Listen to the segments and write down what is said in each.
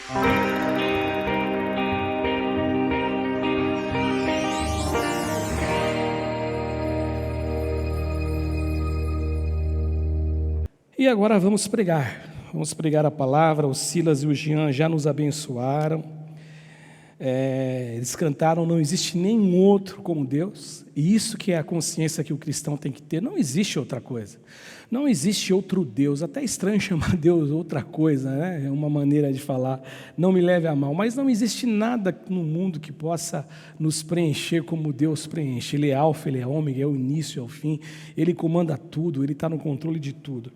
E agora vamos pregar a palavra. O Silas e o Jean já nos abençoaram, eles cantaram "Não existe nenhum outro como Deus", e isso que é a consciência que o cristão tem que ter. Não existe outra coisa, não existe outro Deus. Até é estranho chamar Deus outra coisa, né? É uma maneira de falar, não me leve a mal, mas não existe nada no mundo que possa nos preencher como Deus preenche. Ele é alfa, Ele é ômega, é o início, é o fim, Ele comanda tudo, Ele está no controle de tudo.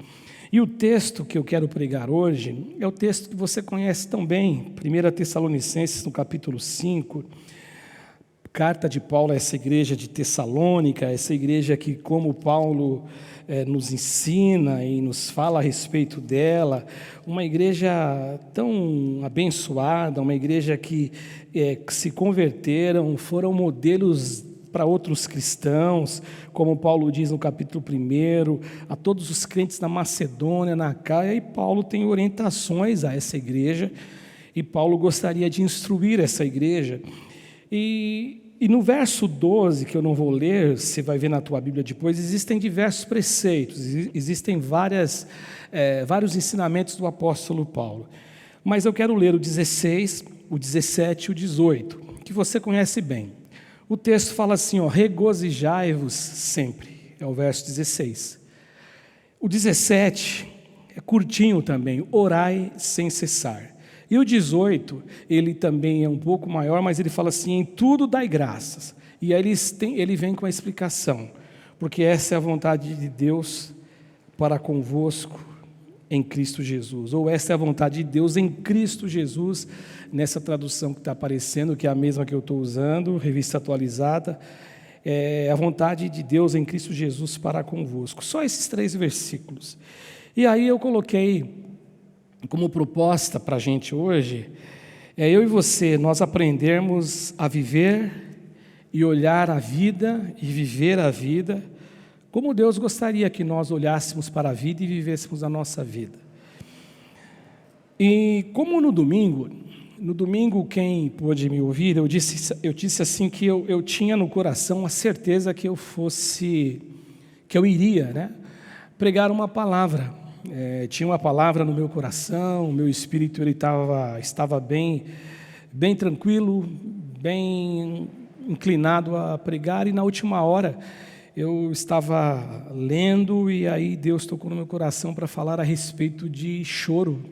E o texto que eu quero pregar hoje é o texto que você conhece tão bem, 1 Tessalonicenses, no capítulo 5, carta de Paulo a essa igreja de Tessalônica, essa igreja que, como Paulo nos ensina e nos fala a respeito dela, uma igreja tão abençoada, uma igreja que se converteram, foram modelos para outros cristãos, como Paulo diz no capítulo 1, a todos os crentes na Macedônia, na Acaia, e Paulo tem orientações a essa igreja, e Paulo gostaria de instruir essa igreja. E no verso 12, que eu não vou ler, você vai ver na tua Bíblia depois, existem diversos preceitos, existem vários ensinamentos do apóstolo Paulo. Mas eu quero ler o 16, o 17 e o 18, que você conhece bem. O texto fala assim, regozijai-vos sempre, é o verso 16. O 17 é curtinho também, orai sem cessar. E o 18, ele também é um pouco maior, mas ele fala assim, em tudo dai graças. E aí ele vem com a explicação, porque essa é a vontade de Deus para convosco em Cristo Jesus, ou essa é a vontade de Deus em Cristo Jesus, nessa tradução que está aparecendo, que é a mesma que eu estou usando, revista atualizada, é a vontade de Deus em Cristo Jesus para convosco. Só esses 3 versículos. E aí eu coloquei como proposta para a gente hoje, eu e você, nós aprendermos a viver e olhar a vida e viver a vida como Deus gostaria que nós olhássemos para a vida e vivêssemos a nossa vida. E como no domingo quem pôde me ouvir, eu disse assim que eu tinha no coração a certeza que eu iria, pregar uma palavra. Tinha uma palavra no meu coração, o meu espírito ele estava bem tranquilo, bem inclinado a pregar, e na última hora eu estava lendo e aí Deus tocou no meu coração para falar a respeito de choro.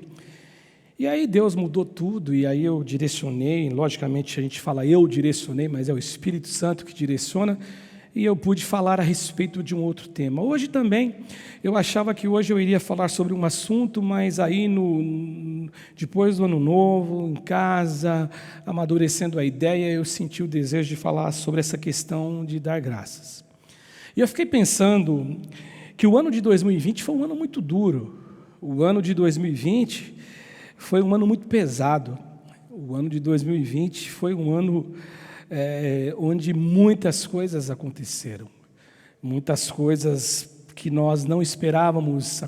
E aí Deus mudou tudo, e aí eu direcionei, logicamente a gente fala eu direcionei, mas é o Espírito Santo que direciona, e eu pude falar a respeito de um outro tema. Hoje também, eu achava que hoje eu iria falar sobre um assunto, mas aí depois do Ano Novo, em casa, amadurecendo a ideia, eu senti o desejo de falar sobre essa questão de dar graças. E eu fiquei pensando que o ano de 2020 foi um ano muito duro. O ano de 2020 foi um ano muito pesado. O ano de 2020 foi um ano onde muitas coisas aconteceram. Muitas coisas que nós não esperávamos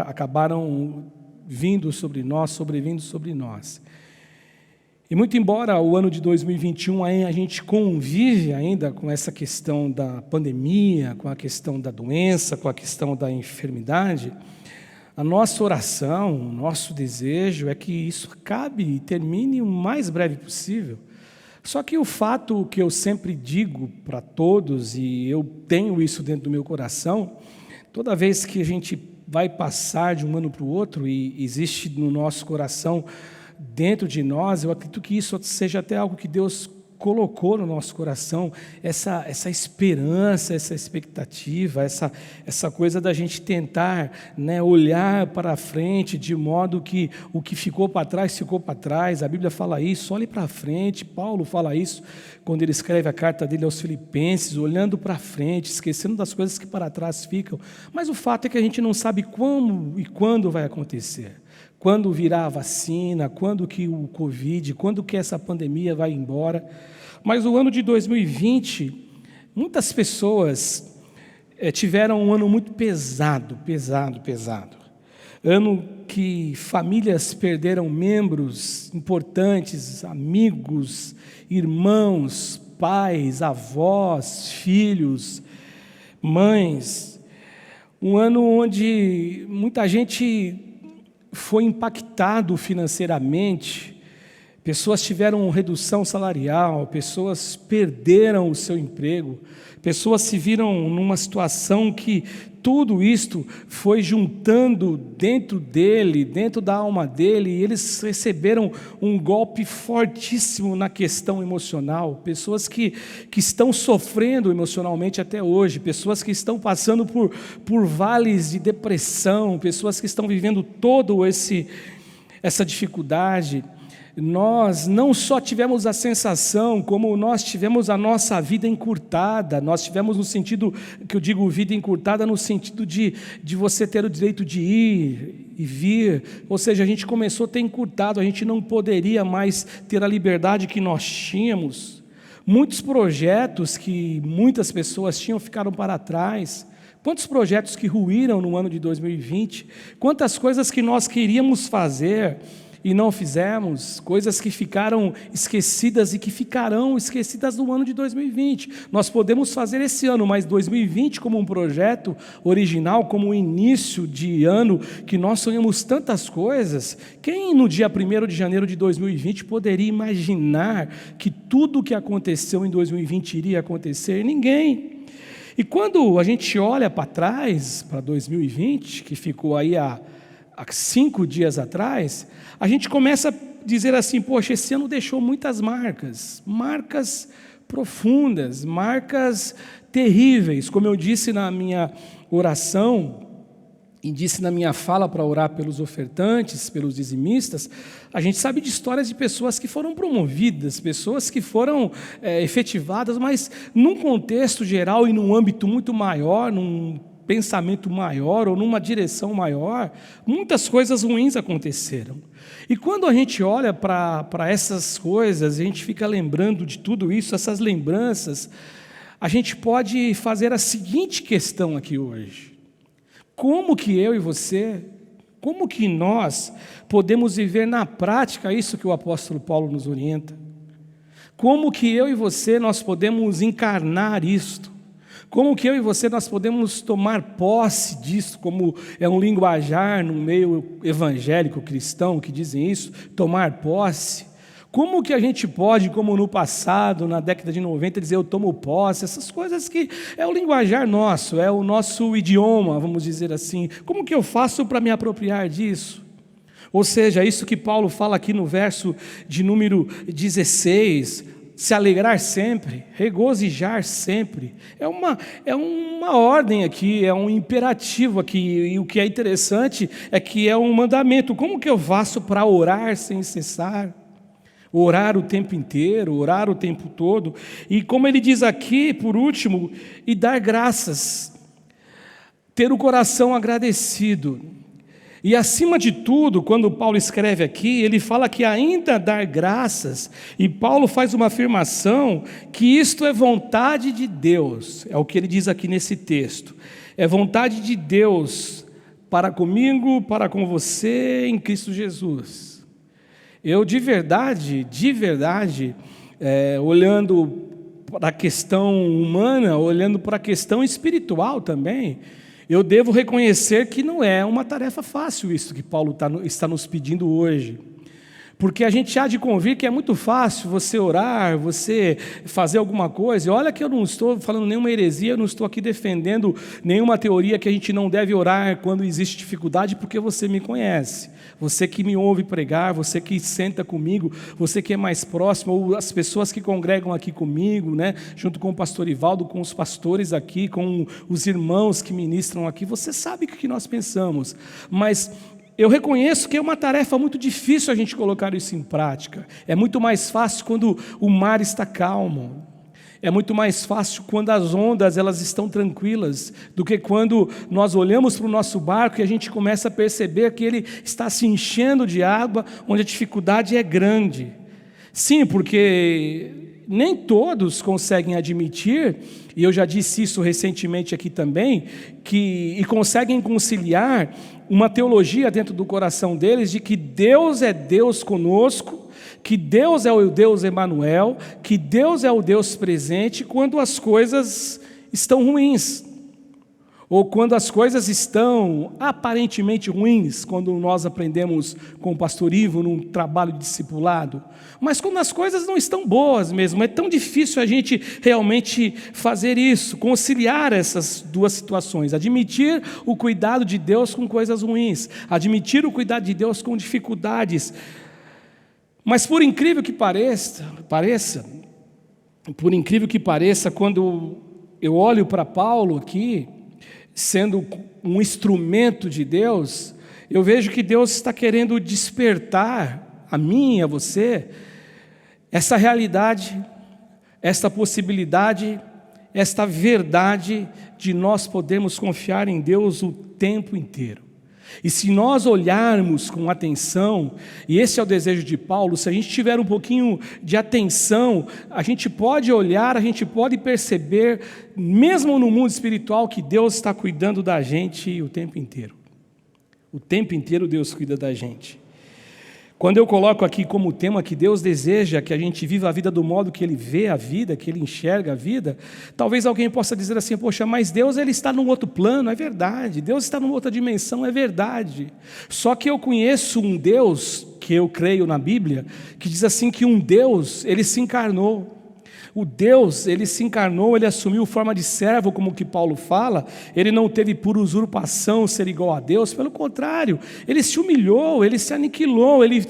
acabaram vindo sobre nós, sobrevindo sobre nós. E muito embora o ano de 2021 a gente convive ainda com essa questão da pandemia, com a questão da doença, com a questão da enfermidade, a nossa oração, o nosso desejo é que isso acabe e termine o mais breve possível. Só que o fato que eu sempre digo para todos, e eu tenho isso dentro do meu coração, toda vez que a gente vai passar de um ano para o outro e existe no nosso coração, dentro de nós, eu acredito que isso seja até algo que Deus colocou no nosso coração, essa esperança, essa expectativa, essa coisa da gente tentar, olhar para frente, de modo que o que ficou para trás, ficou para trás. A Bíblia fala isso, olhe para frente. Paulo fala isso quando ele escreve a carta dele aos Filipenses, olhando para frente, esquecendo das coisas que para trás ficam. Mas o fato é que a gente não sabe como e quando vai acontecer. Quando virá a vacina, quando que o Covid, quando que essa pandemia vai embora. Mas o ano de 2020, muitas pessoas tiveram um ano muito pesado. Ano que famílias perderam membros importantes, amigos, irmãos, pais, avós, filhos, mães. Um ano onde muita gente foi impactado financeiramente, pessoas tiveram redução salarial, pessoas perderam o seu emprego, pessoas se viram numa situação que tudo isto foi juntando dentro dele, dentro da alma dele, e eles receberam um golpe fortíssimo na questão emocional, pessoas que estão sofrendo emocionalmente até hoje, pessoas que estão passando por vales de depressão, pessoas que estão vivendo todo essa dificuldade. Nós não só tivemos a sensação, como nós tivemos a nossa vida encurtada. Nós tivemos no sentido, que eu digo vida encurtada, no sentido de você ter o direito de ir e vir, ou seja, a gente começou a ter encurtado, a gente não poderia mais ter a liberdade que nós tínhamos. Muitos projetos que muitas pessoas tinham ficaram para trás. Quantos projetos que ruíram no ano de 2020, quantas coisas que nós queríamos fazer e não fizemos, coisas que ficaram esquecidas e que ficarão esquecidas no ano de 2020. Nós podemos fazer esse ano, mas 2020 como um projeto original, como um início de ano, que nós sonhamos tantas coisas. Quem no dia 1º de janeiro de 2020 poderia imaginar que tudo o que aconteceu em 2020 iria acontecer? Ninguém. E quando a gente olha para trás, para 2020, que ficou aí há 5 dias atrás, a gente começa a dizer assim, poxa, esse ano deixou muitas marcas profundas, marcas terríveis, como eu disse na minha oração, e disse na minha fala para orar pelos ofertantes, pelos dizimistas, a gente sabe de histórias de pessoas que foram promovidas, pessoas que foram efetivadas, mas num contexto geral e num âmbito muito maior, num pensamento maior ou numa direção maior, muitas coisas ruins aconteceram. E quando a gente olha para essas coisas, a gente fica lembrando de tudo isso, essas lembranças, a gente pode fazer a seguinte questão aqui hoje: como que eu e você, como que nós podemos viver na prática isso que o apóstolo Paulo nos orienta? Como que eu e você nós podemos encarnar isto? Como que eu e você nós podemos tomar posse disso, como é um linguajar no meio evangélico cristão que dizem isso, tomar posse? Como que a gente pode, como no passado, na década de 90, dizer eu tomo posse, essas coisas que é o linguajar nosso, é o nosso idioma, vamos dizer assim. Como que eu faço para me apropriar disso? Ou seja, isso que Paulo fala aqui no verso de número 16, se alegrar sempre, regozijar sempre, é uma ordem aqui, é um imperativo aqui, e o que é interessante é que é um mandamento. Como que eu faço para orar sem cessar? Orar o tempo inteiro, orar o tempo todo, e como ele diz aqui, por último, e dar graças, ter o coração agradecido. E acima de tudo, quando Paulo escreve aqui, ele fala que ainda dar graças, e Paulo faz uma afirmação que isto é vontade de Deus, é o que ele diz aqui nesse texto, é vontade de Deus para comigo, para com você em Cristo Jesus. Eu de verdade, olhando para a questão humana, olhando para a questão espiritual também, eu devo reconhecer que não é uma tarefa fácil isso que Paulo está nos pedindo hoje. Porque a gente há de convir que é muito fácil você orar, você fazer alguma coisa. E olha que eu não estou falando nenhuma heresia, eu não estou aqui defendendo nenhuma teoria que a gente não deve orar quando existe dificuldade, porque você me conhece. Você que me ouve pregar, você que senta comigo, você que é mais próximo, ou as pessoas que congregam aqui comigo, né, junto com o pastor Ivaldo, com os pastores aqui, com os irmãos que ministram aqui, você sabe o que nós pensamos, mas eu reconheço que é uma tarefa muito difícil a gente colocar isso em prática. É muito mais fácil quando o mar está calmo. É muito mais fácil quando as ondas elas estão tranquilas, do que quando nós olhamos para o nosso barco e a gente começa a perceber que ele está se enchendo de água, onde a dificuldade é grande. Sim, porque nem todos conseguem admitir, e eu já disse isso recentemente aqui também, e conseguem conciliar uma teologia dentro do coração deles de que Deus é Deus conosco, que Deus é o Deus Emanuel, que Deus é o Deus presente quando as coisas estão ruins, ou quando as coisas estão aparentemente ruins, quando nós aprendemos com o pastor Ivo num trabalho de discipulado, mas quando as coisas não estão boas mesmo, é tão difícil a gente realmente fazer isso, conciliar essas duas situações, admitir o cuidado de Deus com coisas ruins, admitir o cuidado de Deus com dificuldades. Mas por incrível que pareça, quando eu olho para Paulo aqui, sendo um instrumento de Deus, eu vejo que Deus está querendo despertar a mim e a você essa realidade, esta possibilidade, esta verdade de nós podermos confiar em Deus o tempo inteiro. E se nós olharmos com atenção, e esse é o desejo de Paulo, se a gente tiver um pouquinho de atenção, a gente pode olhar, a gente pode perceber, mesmo no mundo espiritual, que Deus está cuidando da gente o tempo inteiro. O tempo inteiro Deus cuida da gente. Quando eu coloco aqui como tema que Deus deseja que a gente viva a vida do modo que Ele vê a vida, que Ele enxerga a vida, talvez alguém possa dizer assim, poxa, mas Deus Ele está num outro plano, é verdade, Deus está numa outra dimensão, é verdade, só que eu conheço um Deus, que eu creio na Bíblia, que diz assim que um Deus, Ele se encarnou. O Deus, Ele se encarnou, Ele assumiu forma de servo, como que Paulo fala, Ele não teve por usurpação ser igual a Deus, pelo contrário, Ele se humilhou, Ele se aniquilou, Ele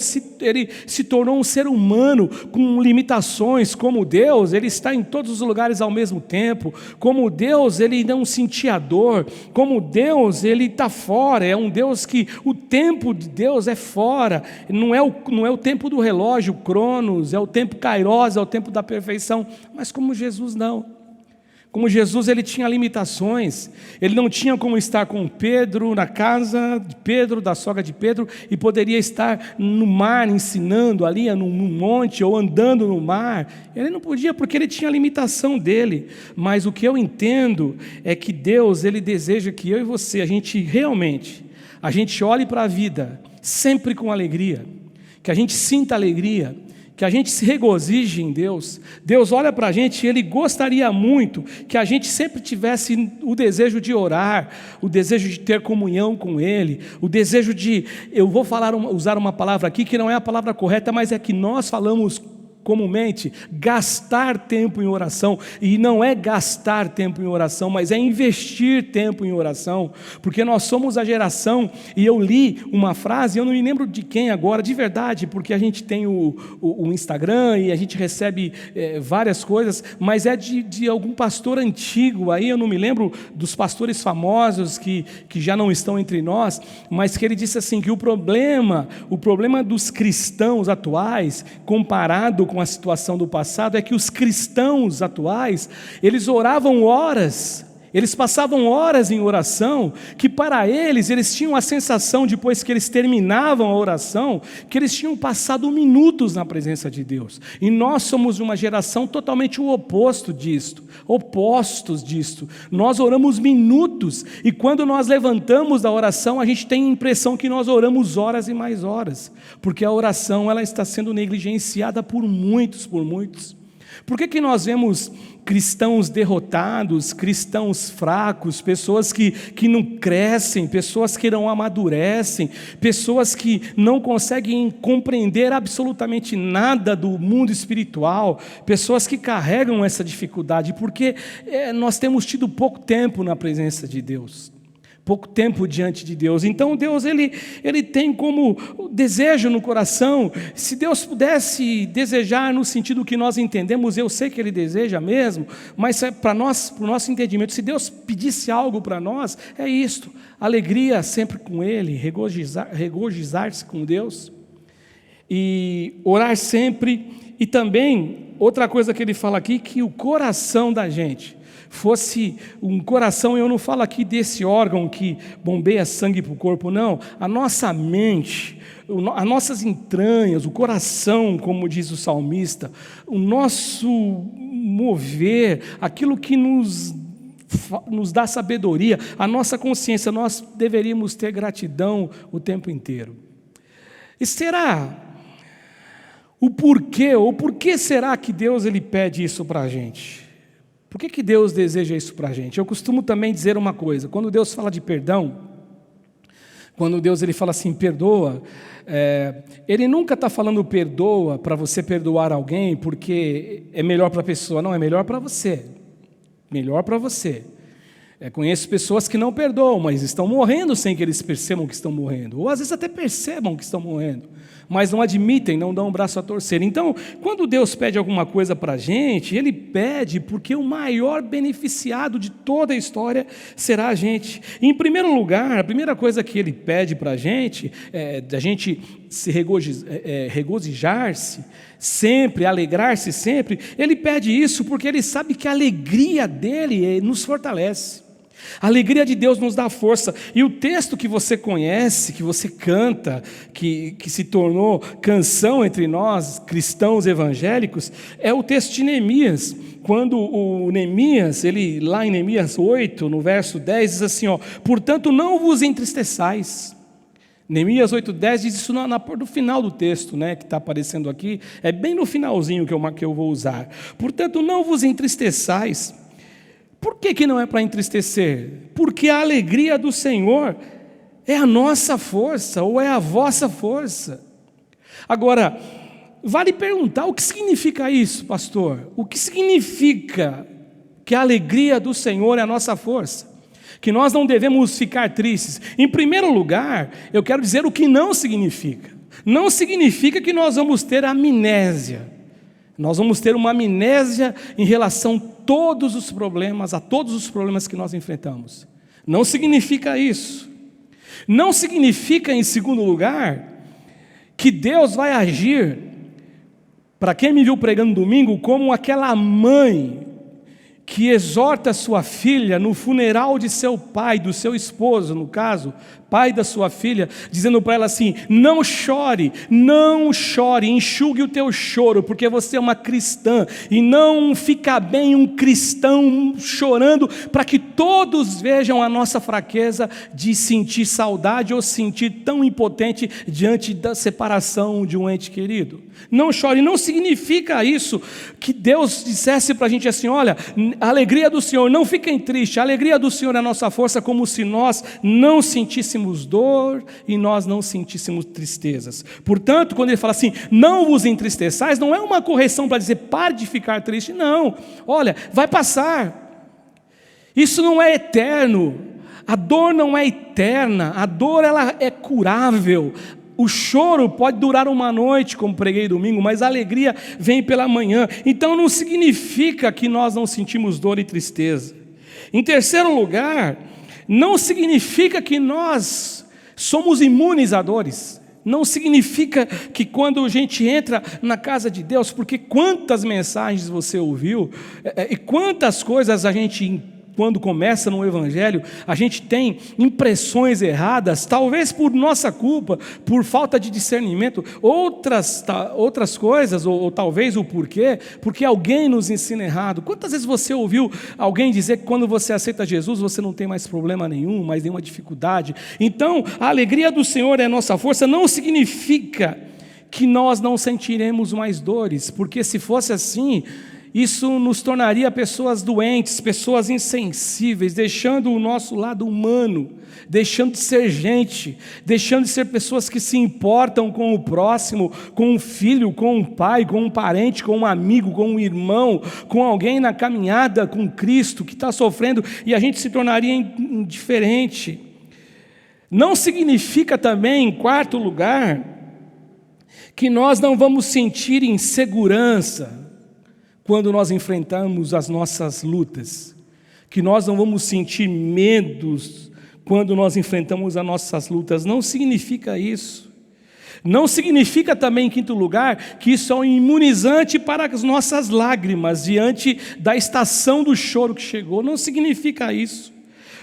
se tornou um ser humano com limitações. Como Deus, Ele está em todos os lugares ao mesmo tempo, como Deus, Ele não sentia dor, como Deus, Ele está fora, é um Deus que o tempo de Deus é fora, não é o tempo do relógio, Cronos, é o tempo Kairos, é o tempo da perfeição. Mas como Jesus não, como Jesus ele tinha limitações, ele não tinha como estar com Pedro na casa de Pedro, da sogra de Pedro, e poderia estar no mar ensinando ali no monte ou andando no mar, ele não podia porque ele tinha a limitação dele. Mas o que eu entendo é que Deus ele deseja que eu e você, a gente olhe para a vida sempre com alegria, que a gente sinta alegria, que a gente se regozije em Deus. Deus olha para a gente e Ele gostaria muito que a gente sempre tivesse o desejo de orar, o desejo de ter comunhão com Ele, o desejo de, eu vou usar uma palavra aqui que não é a palavra correta, mas é que nós falamos comumente, gastar tempo em oração, e não é gastar tempo em oração, mas é investir tempo em oração, porque nós somos a geração, e eu li uma frase, eu não me lembro de quem agora, de verdade, porque a gente tem o Instagram, e a gente recebe várias coisas, mas é de algum pastor antigo, aí eu não me lembro dos pastores famosos que já não estão entre nós, mas que ele disse assim, que o problema dos cristãos atuais, comparado com a situação do passado, é que os cristãos atuais, eles oravam horas, eles passavam horas em oração, que para eles tinham a sensação, depois que eles terminavam a oração, que eles tinham passado minutos na presença de Deus. E nós somos uma geração totalmente o oposto disto, opostos disto. Nós oramos minutos, e quando nós levantamos da oração, a gente tem a impressão que nós oramos horas e mais horas, porque a oração ela está sendo negligenciada por muitos. Por que nós vemos cristãos derrotados, cristãos fracos, pessoas que não crescem, pessoas que não amadurecem, pessoas que não conseguem compreender absolutamente nada do mundo espiritual, pessoas que carregam essa dificuldade? Porque nós temos tido pouco tempo na presença de Deus, pouco tempo diante de Deus. Então Deus ele tem como desejo no coração. Se Deus pudesse desejar no sentido que nós entendemos, eu sei que Ele deseja mesmo, mas para o nosso entendimento, se Deus pedisse algo para nós, é isto: alegria sempre com Ele, regozijar-se com Deus e orar sempre. E também outra coisa que Ele fala aqui, que o coração da gente fosse um coração, eu não falo aqui desse órgão que bombeia sangue para o corpo, não, a nossa mente, as nossas entranhas, o coração, como diz o salmista, o nosso mover, aquilo que nos dá sabedoria, a nossa consciência, nós deveríamos ter gratidão o tempo inteiro. E será o porquê, ou por que será que Deus ele pede isso para a gente? Por que Deus deseja isso para a gente? Eu costumo também dizer uma coisa, quando Deus fala de perdão, quando Deus ele fala assim, perdoa, Ele nunca está falando perdoa para você perdoar alguém porque é melhor para a pessoa, não, é melhor para você, melhor para você. Conheço pessoas que não perdoam, mas estão morrendo sem que eles percebam que estão morrendo, ou às vezes até percebam que estão morrendo, mas não admitem, não dão um braço a torcer. Então, quando Deus pede alguma coisa para a gente, Ele pede porque o maior beneficiado de toda a história será a gente. E, em primeiro lugar, a primeira coisa que Ele pede para a gente, da gente se regozijar-se sempre, alegrar-se sempre, Ele pede isso porque Ele sabe que a alegria dEle nos fortalece. A alegria de Deus nos dá força. E o texto que você conhece, que você canta, que se tornou canção entre nós, cristãos evangélicos, é o texto de Neemias. Quando o Neemias, ele lá em Neemias 8, no verso 10, diz assim, portanto não vos entristeçais. Neemias 8,10 diz isso no final do texto, né, que está aparecendo aqui, é bem no finalzinho que eu vou usar. Portanto não vos entristeçais. Por que não é para entristecer? Porque a alegria do Senhor é a nossa força, ou é a vossa força. Agora, vale perguntar, o que significa isso, pastor? O que significa que a alegria do Senhor é a nossa força? Que nós não devemos ficar tristes. Em primeiro lugar, eu quero dizer o que não significa. Não significa que nós vamos ter amnésia. Nós vamos ter uma amnésia em relação a todos os problemas que nós enfrentamos. Não significa isso. Não significa, em segundo lugar, que Deus vai agir, para quem me viu pregando domingo, como aquela mãe que exorta sua filha no funeral de seu pai, do seu esposo, no caso, pai da sua filha, dizendo para ela assim, não chore, enxugue o teu choro, porque você é uma cristã, e não fica bem um cristão chorando, para que todos vejam a nossa fraqueza de sentir saudade, ou sentir tão impotente diante da separação de um ente querido. Não chore, não significa isso, que Deus dissesse para a gente assim, olha, a alegria do Senhor, não fiquem tristes, a alegria do Senhor é a nossa força, como se nós não sentíssemos dor e nós não sentíssemos tristezas. Portanto, quando ele fala assim, não vos entristeçais, não é uma correção para dizer, pare de ficar triste, não, olha, vai passar, isso não é eterno, a dor não é eterna, a dor ela é curável. O choro pode durar uma noite, como preguei domingo, mas a alegria vem pela manhã. Então não significa que nós não sentimos dor e tristeza. Em terceiro lugar, não significa que nós somos imunes a dores. Não significa que quando a gente entra na casa de Deus, porque quantas mensagens você ouviu, e quantas coisas a gente, quando começa no Evangelho, a gente tem impressões erradas, talvez por nossa culpa, por falta de discernimento, outras coisas, ou talvez o porquê, porque alguém nos ensina errado. Quantas vezes você ouviu alguém dizer que quando você aceita Jesus, você não tem mais problema nenhum, mais nenhuma dificuldade? Então, a alegria do Senhor é a nossa força, não significa que nós não sentiremos mais dores, porque se fosse assim, isso nos tornaria pessoas doentes, pessoas insensíveis, deixando o nosso lado humano, deixando de ser gente, deixando de ser pessoas que se importam com o próximo, com um filho, com um pai, com um parente, com um amigo, com um irmão, com alguém na caminhada com Cristo que está sofrendo, e a gente se tornaria indiferente. Não significa também, em quarto lugar, que nós não vamos sentir insegurança quando nós enfrentamos as nossas lutas, que nós não vamos sentir medos quando nós enfrentamos as nossas lutas. Não significa isso. Não significa também, em quinto lugar, que isso é um imunizante para as nossas lágrimas diante da estação do choro que chegou. Não significa isso.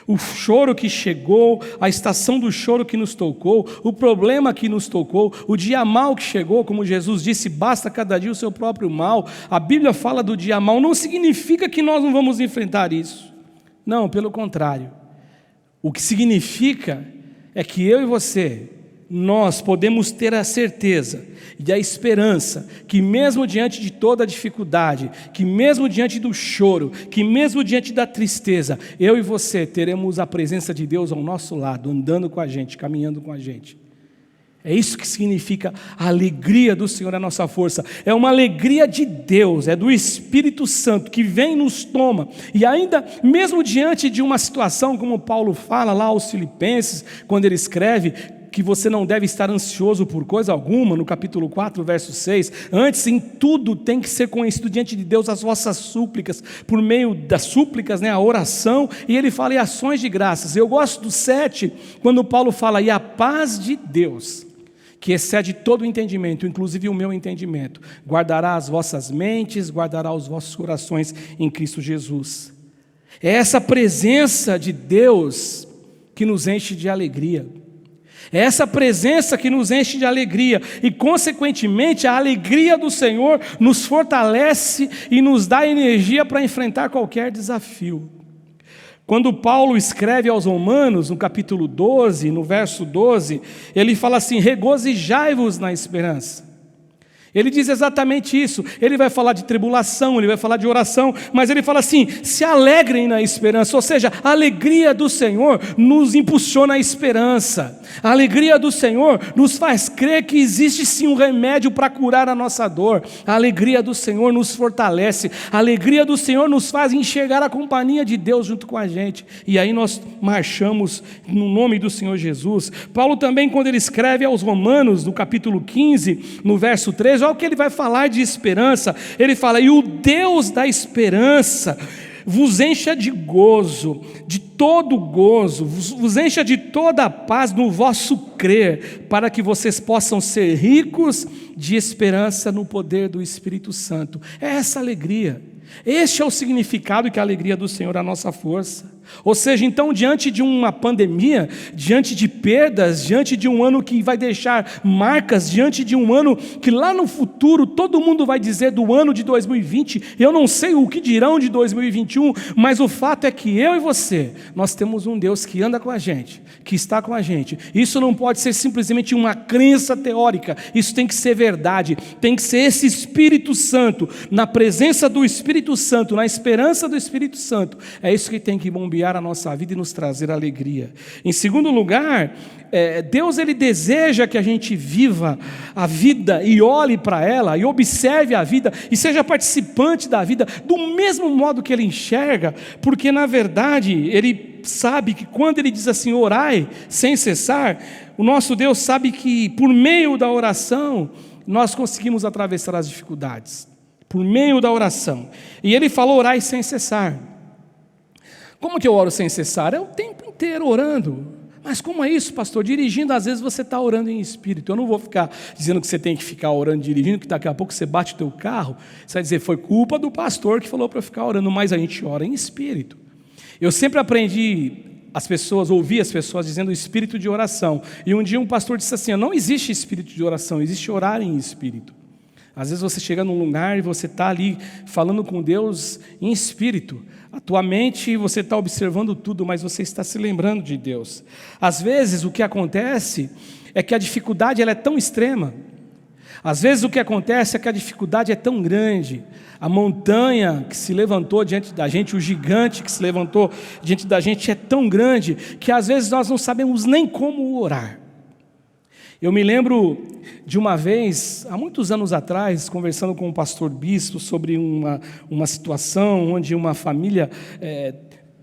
O choro que chegou, a estação do choro que nos tocou, o problema que nos tocou, o dia mau que chegou, como Jesus disse, basta cada dia o seu próprio mal. A Bíblia fala do dia mau, não significa que nós não vamos enfrentar isso. Não, pelo contrário. O que significa é que eu e você, nós podemos ter a certeza e a esperança que mesmo diante de toda a dificuldade, que mesmo diante do choro, que mesmo diante da tristeza, eu e você teremos a presença de Deus ao nosso lado, andando com a gente, caminhando com a gente. É isso que significa a alegria do Senhor, a nossa força. É uma alegria de Deus, é do Espírito Santo que vem e nos toma. E ainda, mesmo diante de uma situação, como Paulo fala lá aos Filipenses, quando ele escreve que você não deve estar ansioso por coisa alguma, no capítulo 4, verso 6, antes em tudo tem que ser conhecido diante de Deus as vossas súplicas, por meio das súplicas, a oração, e ele fala, e ações de graças. Eu gosto do 7, quando Paulo fala, e a paz de Deus, que excede todo o entendimento, inclusive o meu entendimento, guardará as vossas mentes, guardará os vossos corações em Cristo Jesus. É essa presença de Deus que nos enche de alegria. É essa presença que nos enche de alegria e, consequentemente, a alegria do Senhor nos fortalece e nos dá energia para enfrentar qualquer desafio. Quando Paulo escreve aos Romanos, no capítulo 12, no verso 12, ele fala assim, regozijai-vos na esperança. Ele diz exatamente isso. Ele vai falar de tribulação, ele vai falar de oração, mas ele fala assim, se alegrem na esperança, ou seja, a alegria do Senhor nos impulsiona a esperança. A alegria do Senhor nos faz crer que existe sim um remédio para curar a nossa dor. A alegria do Senhor nos fortalece. A alegria do Senhor nos faz enxergar a companhia de Deus junto com a gente. E aí nós marchamos no nome do Senhor Jesus. Paulo também, quando ele escreve aos Romanos, no capítulo 15, no verso 13, olha o que ele vai falar de esperança. Ele fala, e o Deus da esperança vos encha de gozo, de todo gozo, vos encha de toda a paz no vosso crer, para que vocês possam ser ricos de esperança no poder do Espírito Santo. É essa alegria. Este é o significado que a alegria do Senhor é a nossa força. Ou seja, então, diante de uma pandemia, diante de perdas, diante de um ano que vai deixar marcas, diante de um ano que lá no futuro todo mundo vai dizer do ano de 2020, eu não sei o que dirão de 2021, mas o fato é que eu e você, nós temos um Deus que anda com a gente, que está com a gente. Isso não pode ser simplesmente uma crença teórica, isso tem que ser verdade, tem que ser esse Espírito Santo, na presença do Espírito Santo, na esperança do Espírito Santo, é isso que tem que bombear a nossa vida e nos trazer alegria. Em segundo lugar, Deus ele deseja que a gente viva a vida e olhe para ela e observe a vida e seja participante da vida do mesmo modo que ele enxerga, porque na verdade ele sabe que quando ele diz assim, orai sem cessar, o nosso Deus sabe que por meio da oração nós conseguimos atravessar as dificuldades, por meio da oração. E ele falou, orai sem cessar. Como que eu oro sem cessar? É o tempo inteiro orando. Mas como é isso, pastor? Dirigindo, às vezes você está orando em espírito. Eu não vou ficar dizendo que você tem que ficar orando dirigindo, que daqui a pouco você bate o teu carro. Você vai dizer, foi culpa do pastor que falou para eu ficar orando, mas a gente ora em espírito. Eu sempre aprendi ouvir as pessoas dizendo o espírito de oração. E um dia um pastor disse assim, não existe espírito de oração, existe orar em espírito. Às vezes você chega num lugar e você está ali falando com Deus em espírito. A tua mente, você está observando tudo, mas você está se lembrando de Deus. Às vezes o que acontece é que a dificuldade ela é tão extrema. Às vezes o que acontece é que a dificuldade é tão grande. A montanha que se levantou diante da gente, o gigante que se levantou diante da gente é tão grande que às vezes nós não sabemos nem como orar. Eu me lembro de uma vez, há muitos anos atrás, conversando com o pastor Bispo sobre uma situação onde uma família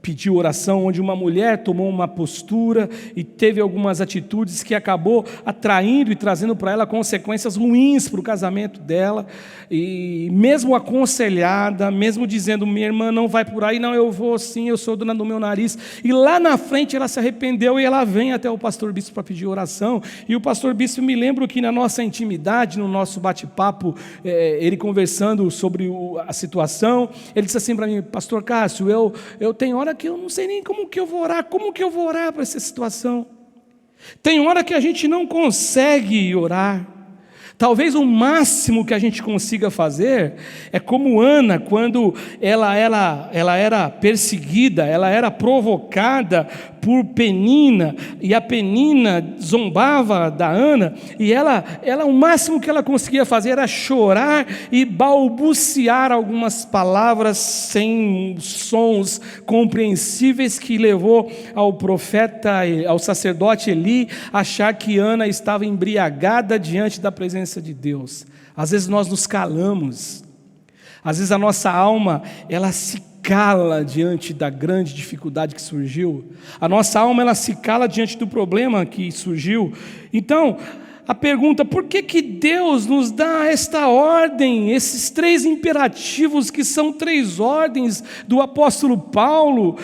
pediu oração, onde uma mulher tomou uma postura e teve algumas atitudes que acabou atraindo e trazendo para ela consequências ruins para o casamento dela, e mesmo aconselhada, mesmo dizendo, minha irmã, não vai por aí, não, eu vou sim, eu sou dona do meu nariz, e lá na frente ela se arrependeu e ela vem até o pastor bispo para pedir oração, e o pastor bispo, me lembro que na nossa intimidade, no nosso bate-papo, ele conversando sobre a situação, ele disse assim para mim, pastor Cássio, eu tenho hora que eu não sei nem como que eu vou orar para essa situação. Tem hora que a gente não consegue orar. Talvez o máximo que a gente consiga fazer é como Ana, quando ela era perseguida, ela era provocada por Penina, e a Penina zombava da Ana, e ela o máximo que ela conseguia fazer era chorar e balbuciar algumas palavras sem sons compreensíveis, que levou ao sacerdote Eli achar que Ana estava embriagada diante da presença de Deus. Às vezes nós nos calamos, às vezes a nossa alma ela se cala diante da grande dificuldade que surgiu, a nossa alma ela se cala diante do problema que surgiu. Então a pergunta, por que Deus nos dá esta ordem, esses 3 imperativos que são 3 ordens do apóstolo Paulo,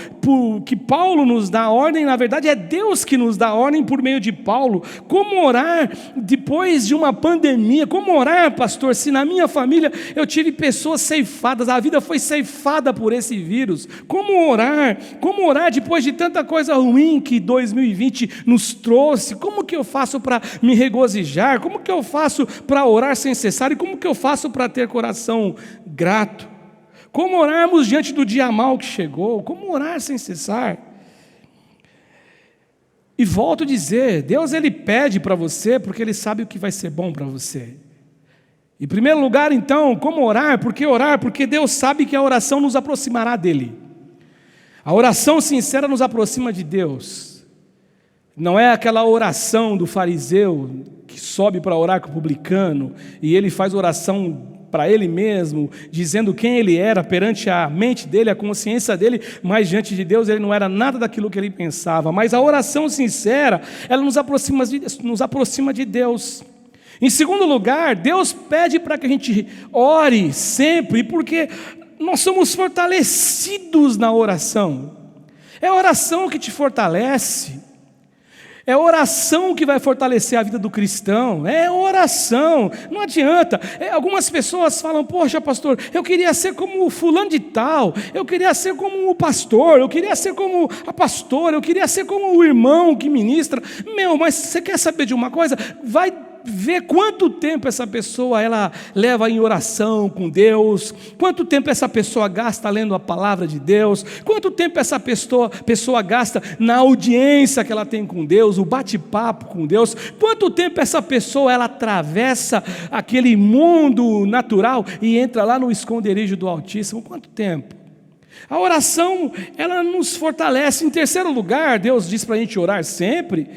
que Paulo nos dá a ordem, na verdade é Deus que nos dá a ordem por meio de Paulo. Como orar depois de uma pandemia? Como orar, pastor, se na minha família eu tive pessoas ceifadas, a vida foi ceifada por esse vírus? Como orar? Como orar depois de tanta coisa ruim que 2020 nos trouxe? Como que eu faço para me regozijar? Como que eu faço para orar sem cessar? E como que eu faço para ter coração grato? Como orarmos diante do dia mau que chegou? Como orar sem cessar? E volto a dizer, Deus ele pede para você porque Ele sabe o que vai ser bom para você. Em primeiro lugar, então, como orar? Por que orar? Porque Deus sabe que a oração nos aproximará dEle. A oração sincera nos aproxima de Deus. Não é aquela oração do fariseu que sobe para orar com o publicano e ele faz oração para ele mesmo, dizendo quem ele era perante a mente dele, a consciência dele, mas diante de Deus ele não era nada daquilo que ele pensava. Mas a oração sincera, ela nos aproxima de Deus. Em segundo lugar, Deus pede para que a gente ore sempre, porque nós somos fortalecidos na oração. É a oração que te fortalece. É a oração que vai fortalecer a vida do cristão. É oração, não adianta. Algumas pessoas falam, poxa pastor, eu queria ser como o fulano de tal, eu queria ser como o pastor, eu queria ser como a pastora, eu queria ser como o irmão que ministra. Mas você quer saber de uma coisa? Vai ver quanto tempo essa pessoa ela leva em oração com Deus, quanto tempo essa pessoa gasta lendo a palavra de Deus, quanto tempo essa pessoa gasta na audiência que ela tem com Deus, o bate-papo com Deus, quanto tempo essa pessoa ela atravessa aquele mundo natural e entra lá no esconderijo do Altíssimo, quanto tempo? A oração ela nos fortalece. Em terceiro lugar, Deus diz para a gente orar sempre,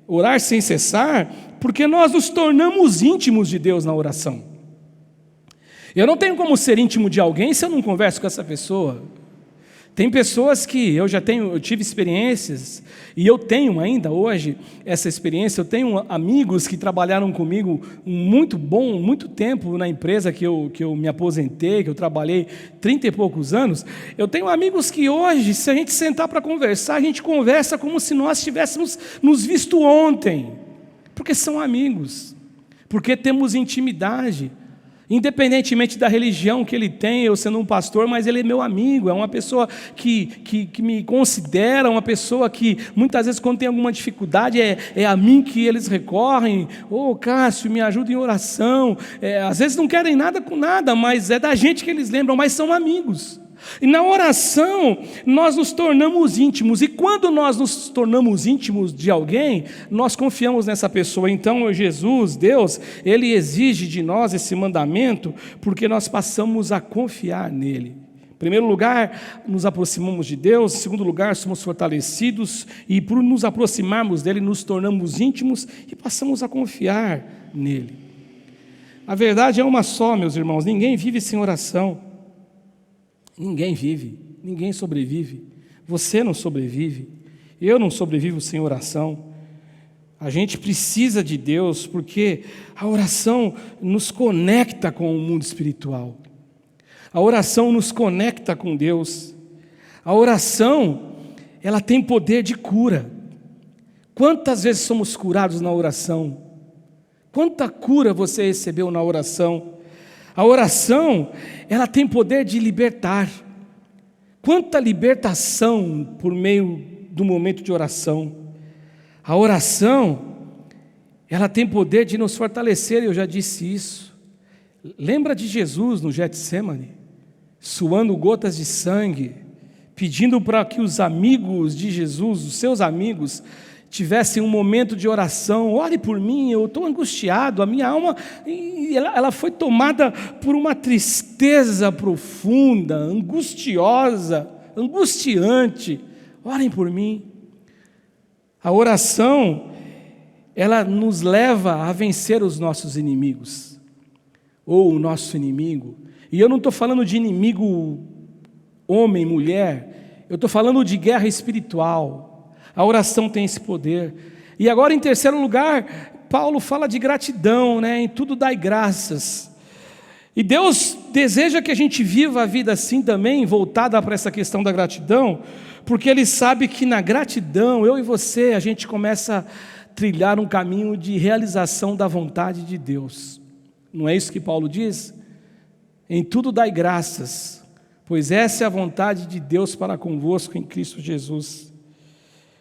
orar sem cessar, porque nós nos tornamos íntimos de Deus na oração. Eu não tenho como ser íntimo de alguém se eu não converso com essa pessoa. Tem pessoas que eu tive experiências, e eu tenho ainda hoje essa experiência. Eu tenho amigos que trabalharam comigo muito tempo na empresa que eu me aposentei, que eu trabalhei 30 e poucos anos. Eu tenho amigos que hoje, se a gente sentar para conversar, a gente conversa como se nós tivéssemos nos visto ontem, porque são amigos, porque temos intimidade. Independentemente da religião que ele tem, eu sendo um pastor, mas ele é meu amigo, é uma pessoa que me considera, uma pessoa que muitas vezes quando tem alguma dificuldade é a mim que eles recorrem. Cássio, me ajuda em oração. Às vezes não querem nada com nada, mas é da gente que eles lembram, mas são amigos. E na oração nós nos tornamos íntimos, e quando nós nos tornamos íntimos de alguém, nós confiamos nessa pessoa. Então Jesus, Deus, Ele exige de nós esse mandamento, porque nós passamos a confiar nele. Em primeiro lugar, nos aproximamos de Deus. Em segundo lugar, somos fortalecidos, e por nos aproximarmos dele, nos tornamos íntimos e passamos a confiar nele. A verdade é uma só, meus irmãos: ninguém vive sem oração. Ninguém vive, ninguém sobrevive. Você não sobrevive, eu não sobrevivo sem oração. A gente precisa de Deus porque a oração nos conecta com o mundo espiritual. A oração nos conecta com Deus. A oração, ela tem poder de cura. Quantas vezes somos curados na oração? Quanta cura você recebeu na oração? A oração, ela tem poder de libertar. Quanta libertação por meio do momento de oração. A oração, ela tem poder de nos fortalecer, eu já disse isso. Lembra de Jesus no Getsêmani, suando gotas de sangue, pedindo para que os amigos de Jesus, os seus amigos, tivessem um momento de oração. Ore por mim, eu estou angustiado, a minha alma ela foi tomada por uma tristeza profunda, angustiosa, angustiante. Orem por mim. A oração, ela nos leva a vencer os nossos inimigos, ou o nosso inimigo. E eu não estou falando de inimigo homem, mulher, eu estou falando de guerra espiritual. A oração tem esse poder. E agora, em terceiro lugar, Paulo fala de gratidão, né? Em tudo dai graças. E Deus deseja que a gente viva a vida assim também, voltada para essa questão da gratidão, porque Ele sabe que na gratidão, eu e você, a gente começa a trilhar um caminho de realização da vontade de Deus. Não é isso que Paulo diz? Em tudo dai graças, pois essa é a vontade de Deus para convosco em Cristo Jesus.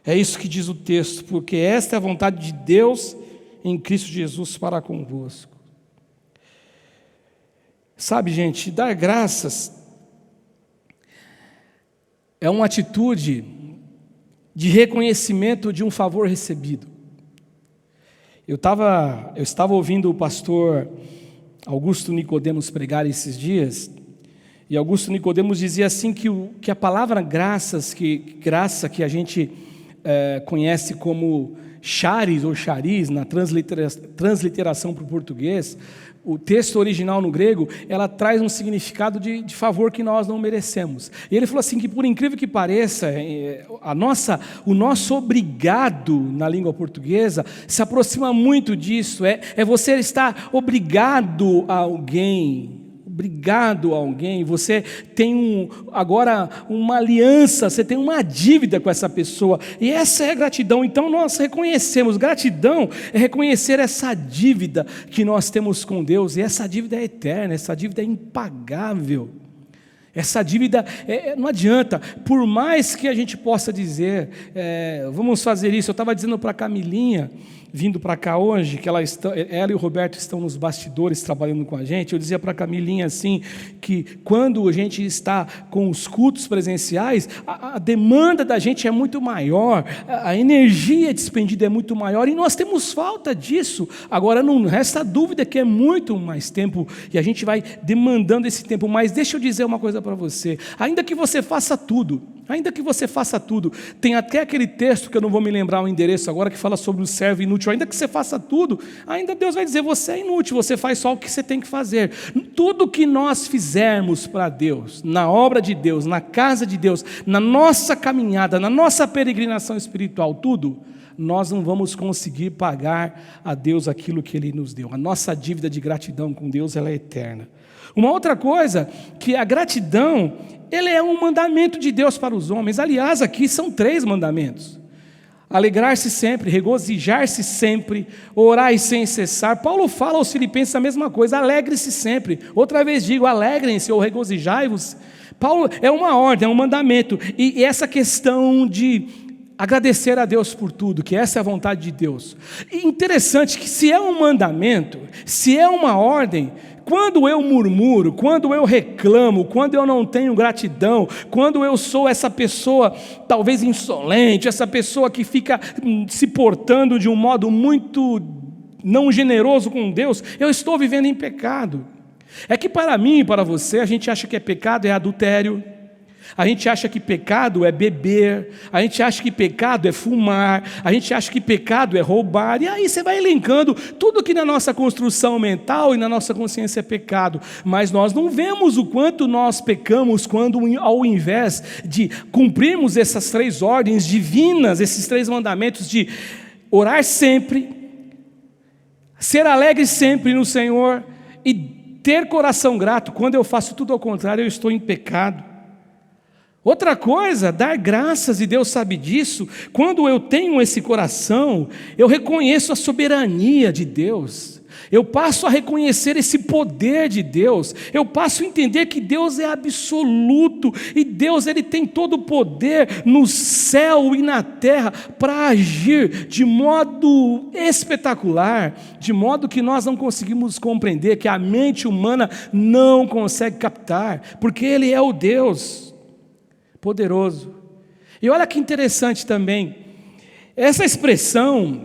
É isso que diz o texto, porque esta é a vontade de Deus em Cristo Jesus para convosco. Sabe, gente, dar graças é uma atitude de reconhecimento de um favor recebido. Eu estava ouvindo o pastor Augusto Nicodemos pregar esses dias, e Augusto Nicodemos dizia assim que a palavra graça que a gente conhece como charis ou chariz, na transliteração para o português, o texto original no grego, ela traz um significado de favor que nós não merecemos. E ele falou assim que, por incrível que pareça, o nosso obrigado na língua portuguesa se aproxima muito disso. É você estar obrigado a alguém. Obrigado a alguém, você tem agora uma aliança, você tem uma dívida com essa pessoa, e essa é a gratidão. Então nós reconhecemos, gratidão é reconhecer essa dívida que nós temos com Deus, e essa dívida é eterna, essa dívida é impagável. Essa dívida, não adianta, por mais que a gente possa dizer, vamos fazer isso. Eu estava dizendo para a Camilinha, vindo para cá hoje, que ela e o Roberto estão nos bastidores trabalhando com a gente. Eu dizia para a Camilinha assim, que quando a gente está com os cultos presenciais, a demanda da gente é muito maior, a energia despendida é muito maior, e nós temos falta disso. Agora não resta dúvida que é muito mais tempo, e a gente vai demandando esse tempo. Mas deixa eu dizer uma coisa para você, ainda que você faça tudo, tem até aquele texto que eu não vou me lembrar o endereço agora, que fala sobre o servo inútil. Ainda que você faça tudo, ainda Deus vai dizer, você é inútil, você faz só o que você tem que fazer. Tudo que nós fizermos para Deus, na obra de Deus, na casa de Deus, na nossa caminhada, na nossa peregrinação espiritual, tudo, nós não vamos conseguir pagar a Deus aquilo que Ele nos deu. A nossa dívida de gratidão com Deus, ela é eterna. Uma outra coisa, que a gratidão, ele é um mandamento de Deus para os homens. Aliás, aqui são 3 mandamentos. Alegrar-se sempre, regozijar-se sempre, orar sem cessar. Paulo fala aos Filipenses a mesma coisa, alegre-se sempre. Outra vez digo, alegrem-se ou regozijai-vos. Paulo, é uma ordem, é um mandamento. E essa questão de agradecer a Deus por tudo, que essa é a vontade de Deus. E interessante que se é um mandamento, se é uma ordem, quando eu murmuro, quando eu reclamo, quando eu não tenho gratidão, quando eu sou essa pessoa talvez insolente, essa pessoa que fica se portando de um modo muito não generoso com Deus, eu estou vivendo em pecado. É que para mim e para você, a gente acha que é pecado, é adultério, A gente acha que pecado é beber, a gente acha que pecado é fumar, a gente acha que pecado é roubar, e aí você vai elencando tudo que na nossa construção mental e na nossa consciência é pecado, mas nós não vemos o quanto nós pecamos quando, ao invés de cumprirmos essas 3 ordens divinas, esses 3 mandamentos de orar sempre, ser alegre sempre no Senhor e ter coração grato, quando eu faço tudo ao contrário, eu estou em pecado. Outra coisa, dar graças, e Deus sabe disso. Quando eu tenho esse coração, eu reconheço a soberania de Deus, eu passo a reconhecer esse poder de Deus, eu passo a entender que Deus é absoluto, e Deus ele tem todo o poder no céu e na terra, para agir de modo espetacular, de modo que nós não conseguimos compreender, que a mente humana não consegue captar, porque Ele é o Deus poderoso. E olha que interessante também, essa expressão,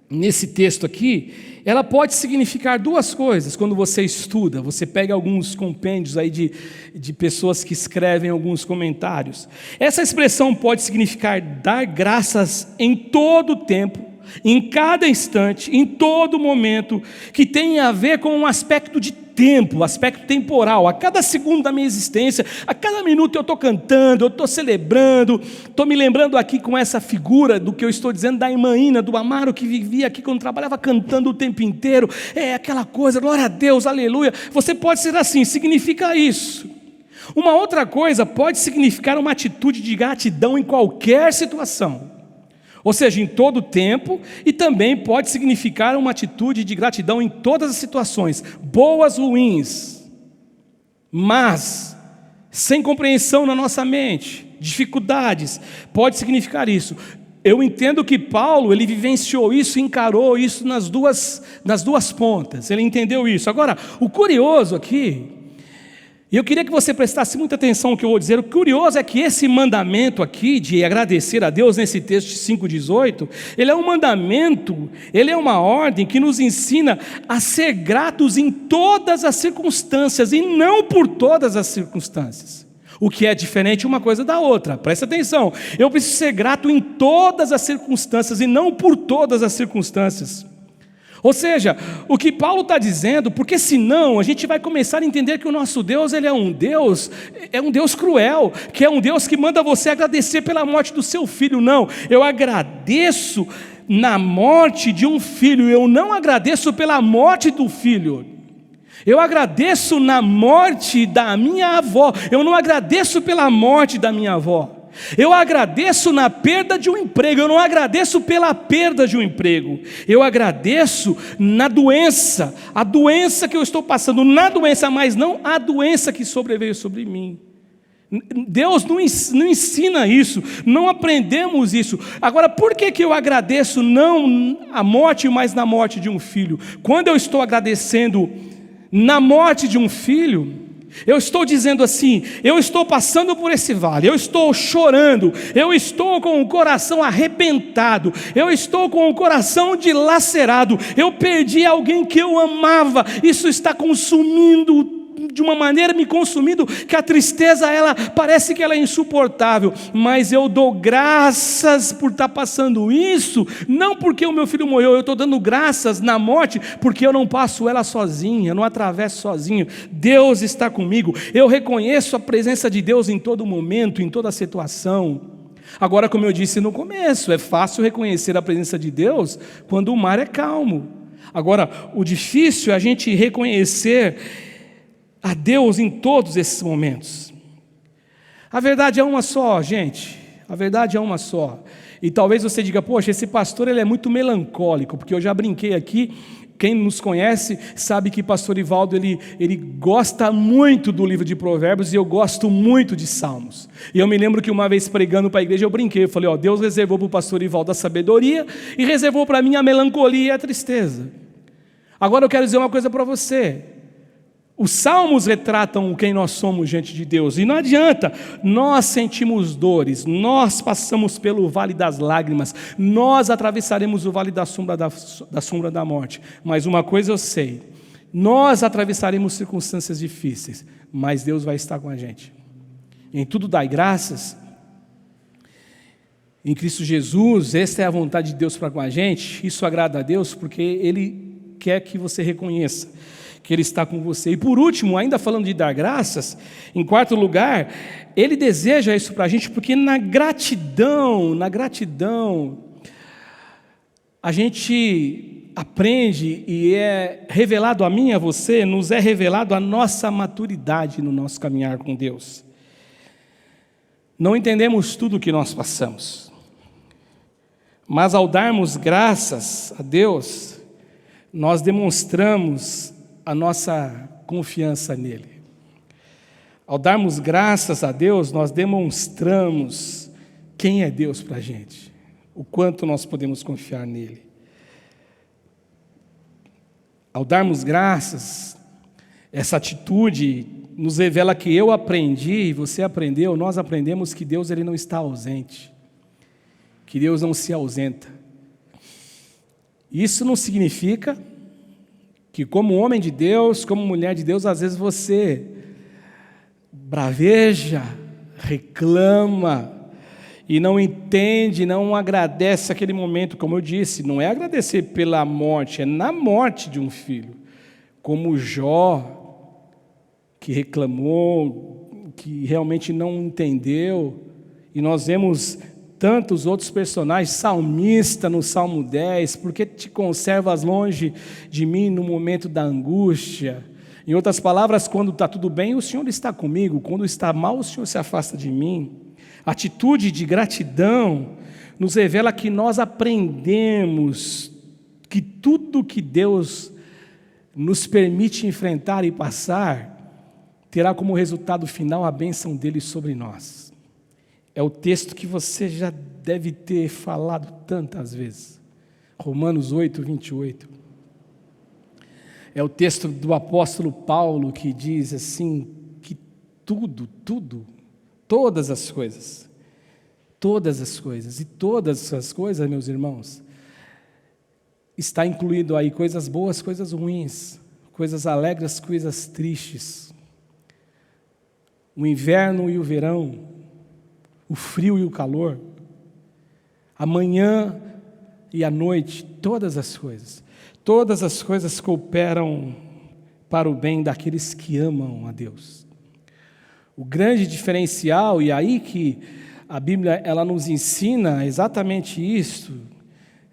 nesse texto aqui, ela pode significar 2 coisas, quando você estuda, você pega alguns compêndios aí de pessoas que escrevem alguns comentários. Essa expressão pode significar dar graças em todo o tempo, em cada instante, em todo momento, que tem a ver com um aspecto de tempo, aspecto temporal. A cada segundo da minha existência, a cada minuto eu estou cantando, eu estou celebrando, estou me lembrando aqui com essa figura do que eu estou dizendo da irmã Ina, do Amaro, que vivia aqui quando trabalhava cantando o tempo inteiro, aquela coisa, glória a Deus, aleluia. Você pode ser assim, significa isso. Uma outra coisa pode significar uma atitude de gratidão em qualquer situação, ou seja, em todo o tempo, e também pode significar uma atitude de gratidão em todas as situações, boas ou ruins, mas sem compreensão na nossa mente, dificuldades, pode significar isso. Eu entendo que Paulo, ele vivenciou isso, encarou isso nas duas pontas, ele entendeu isso. Agora, o curioso aqui, e eu queria que você prestasse muita atenção no que eu vou dizer. O curioso é que esse mandamento aqui, de agradecer a Deus, nesse texto de 5,18, ele é um mandamento, ele é uma ordem que nos ensina a ser gratos em todas as circunstâncias, e não por todas as circunstâncias. O que é diferente uma coisa da outra, presta atenção. Eu preciso ser grato em todas as circunstâncias, e não por todas as circunstâncias. Ou seja, o que Paulo está dizendo, porque senão a gente vai começar a entender que o nosso Deus, ele é um Deus cruel, que é um Deus que manda você agradecer pela morte do seu filho. Não, eu agradeço na morte de um filho, eu não agradeço pela morte do filho. Eu agradeço na morte da minha avó, eu não agradeço pela morte da minha avó. Eu agradeço na perda de um emprego, eu não agradeço pela perda de um emprego. Eu agradeço na doença, a doença que eu estou passando, na doença, mas não a doença que sobreveio sobre mim. Deus não ensina isso, não aprendemos isso. Agora, por que eu agradeço não a morte, mas na morte de um filho? Quando eu estou agradecendo na morte de um filho, eu estou dizendo assim, eu estou passando por esse vale, eu estou chorando, eu estou com o coração arrebentado, eu estou com o coração dilacerado, eu perdi alguém que eu amava, isso está consumindo de uma maneira, me consumindo, que a tristeza, ela parece que ela é insuportável, mas eu dou graças por estar passando isso, não porque o meu filho morreu, eu estou dando graças na morte, porque eu não passo ela sozinho, eu não atravesso sozinho, Deus está comigo, eu reconheço a presença de Deus em todo momento, em toda situação. Agora, como eu disse no começo, é fácil reconhecer a presença de Deus quando o mar é calmo. Agora, o difícil é a gente reconhecer a Deus em todos esses momentos. A verdade é uma só, gente. A verdade é uma só. E talvez você diga, poxa, esse pastor ele é muito melancólico, porque eu já brinquei aqui, quem nos conhece sabe que pastor Ivaldo ele gosta muito do livro de Provérbios, e eu gosto muito de Salmos. E eu me lembro que uma vez pregando para a igreja eu brinquei, eu falei, Deus reservou para o pastor Ivaldo a sabedoria e reservou para mim a melancolia e a tristeza. Agora eu quero dizer uma coisa para você. Os salmos retratam quem nós somos diante de Deus, e não adianta, nós sentimos dores, nós passamos pelo vale das lágrimas, nós atravessaremos o vale da sombra da morte, mas uma coisa eu sei, nós atravessaremos circunstâncias difíceis, mas Deus vai estar com a gente. em tudo dai graças, em Cristo Jesus, esta é a vontade de Deus para com a gente, isso agrada a Deus, porque Ele quer que você reconheça que Ele está com você. E por último, ainda falando de dar graças, em quarto lugar, Ele deseja isso para a gente, porque na gratidão, a gente aprende e é revelado a mim e a você, nos é revelado a nossa maturidade no nosso caminhar com Deus. Não entendemos tudo o que nós passamos, mas ao darmos graças a Deus, nós demonstramos a nossa confiança nele. Ao darmos graças a Deus, nós demonstramos quem é Deus para a gente, o quanto nós podemos confiar nele. Ao darmos graças, essa atitude nos revela que eu aprendi, você aprendeu, nós aprendemos que Deus ele não está ausente, que Deus não se ausenta. Isso não significa que como homem de Deus, como mulher de Deus, às vezes você braveja, reclama e não entende, não agradece aquele momento, como eu disse, não é agradecer pela morte, é na morte de um filho, como Jó, que reclamou, que realmente não entendeu, e nós vemos tantos outros personagens, salmista no Salmo 10, porque te conservas longe de mim no momento da angústia? Em outras palavras, quando está tudo bem, o Senhor está comigo, quando está mal, o Senhor se afasta de mim. A atitude de gratidão nos revela que nós aprendemos que tudo que Deus nos permite enfrentar e passar, terá como resultado final a bênção dele sobre nós. É o texto que você já deve ter falado tantas vezes. Romanos 8, 28. É o texto do apóstolo Paulo que diz assim, que todas as coisas, meus irmãos, está incluído aí coisas boas, coisas ruins, coisas alegres, coisas tristes, o inverno e o verão, o frio e o calor, a manhã e a noite, todas as coisas cooperam para o bem daqueles que amam a Deus. O grande diferencial, e aí que a Bíblia ela nos ensina exatamente isso,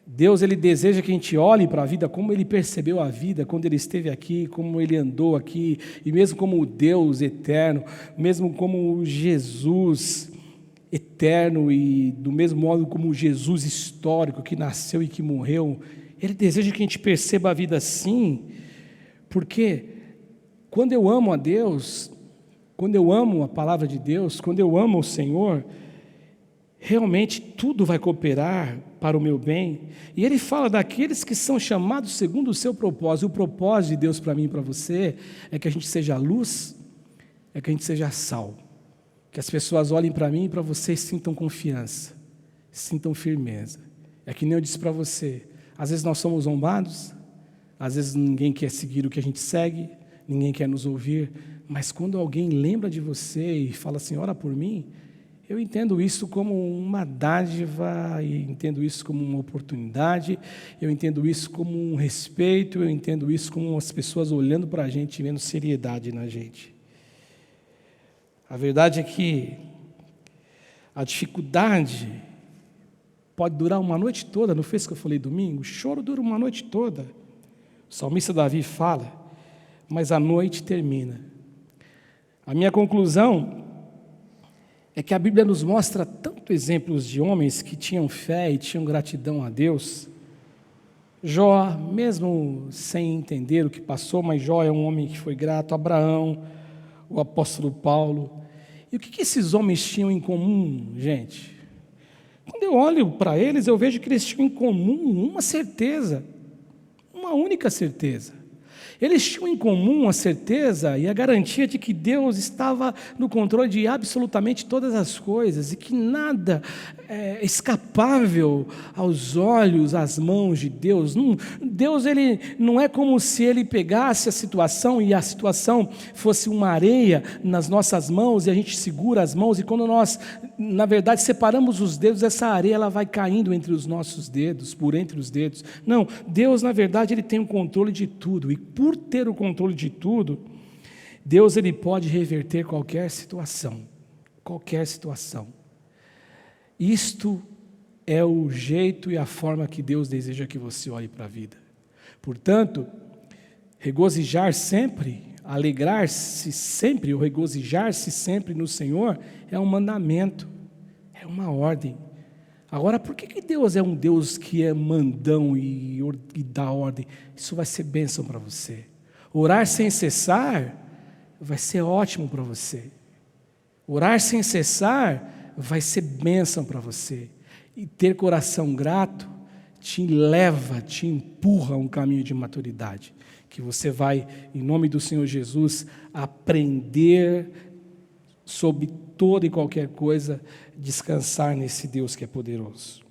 Deus ele deseja que a gente olhe para a vida como ele percebeu a vida quando ele esteve aqui, como ele andou aqui, e mesmo como o Deus eterno, mesmo como Jesus eterno e do mesmo modo como o Jesus histórico que nasceu e que morreu, ele deseja que a gente perceba a vida assim, porque quando eu amo a Deus, quando eu amo a palavra de Deus, quando eu amo o Senhor, realmente tudo vai cooperar para o meu bem. E ele fala daqueles que são chamados segundo o seu propósito. O propósito de Deus para mim e para você é que a gente seja luz, é que a gente seja sal, que as pessoas olhem para mim e para você e sintam confiança, sintam firmeza. É que nem eu disse para você, às vezes nós somos zombados, às vezes ninguém quer seguir o que a gente segue, ninguém quer nos ouvir, mas quando alguém lembra de você e fala assim, ora por mim, eu entendo isso como uma dádiva, e entendo isso como uma oportunidade, eu entendo isso como um respeito, eu entendo isso como as pessoas olhando para a gente e vendo seriedade na gente. A verdade é que a dificuldade pode durar uma noite toda, não foi isso que eu falei domingo? O choro dura uma noite toda. O salmista Davi fala, mas a noite termina. A minha conclusão é que a Bíblia nos mostra tantos exemplos de homens que tinham fé e tinham gratidão a Deus. Jó, mesmo sem entender o que passou, mas Jó é um homem que foi grato. Abraão, o apóstolo Paulo. E o que esses homens tinham em comum, gente? Quando eu olho para eles, eu vejo que eles tinham em comum uma certeza, uma única certeza. Eles tinham em comum a certeza e a garantia de que Deus estava no controle de absolutamente todas as coisas e que nada é escapável aos olhos, às mãos de Deus. Deus, ele não é como se ele pegasse a situação e a situação fosse uma areia nas nossas mãos e a gente segura as mãos e quando nós, na verdade, separamos os dedos, essa areia ela vai caindo entre os nossos dedos, por entre os dedos. Não, Deus, na verdade, ele tem o controle de tudo e por ter o controle de tudo, Deus ele pode reverter qualquer situação, qualquer situação. Isto é o jeito e a forma que Deus deseja que você olhe para a vida. Portanto, regozijar sempre, alegrar-se sempre, ou regozijar-se sempre no Senhor, é um mandamento, é uma ordem. Agora, por que Deus é um Deus que é mandão e dá ordem? Isso vai ser bênção para você. Orar sem cessar vai ser ótimo para você. Orar sem cessar vai ser bênção para você. E ter coração grato te leva, te empurra a um caminho de maturidade. Que você vai, em nome do Senhor Jesus, aprender sobre toda e qualquer coisa, descansar nesse Deus que é poderoso.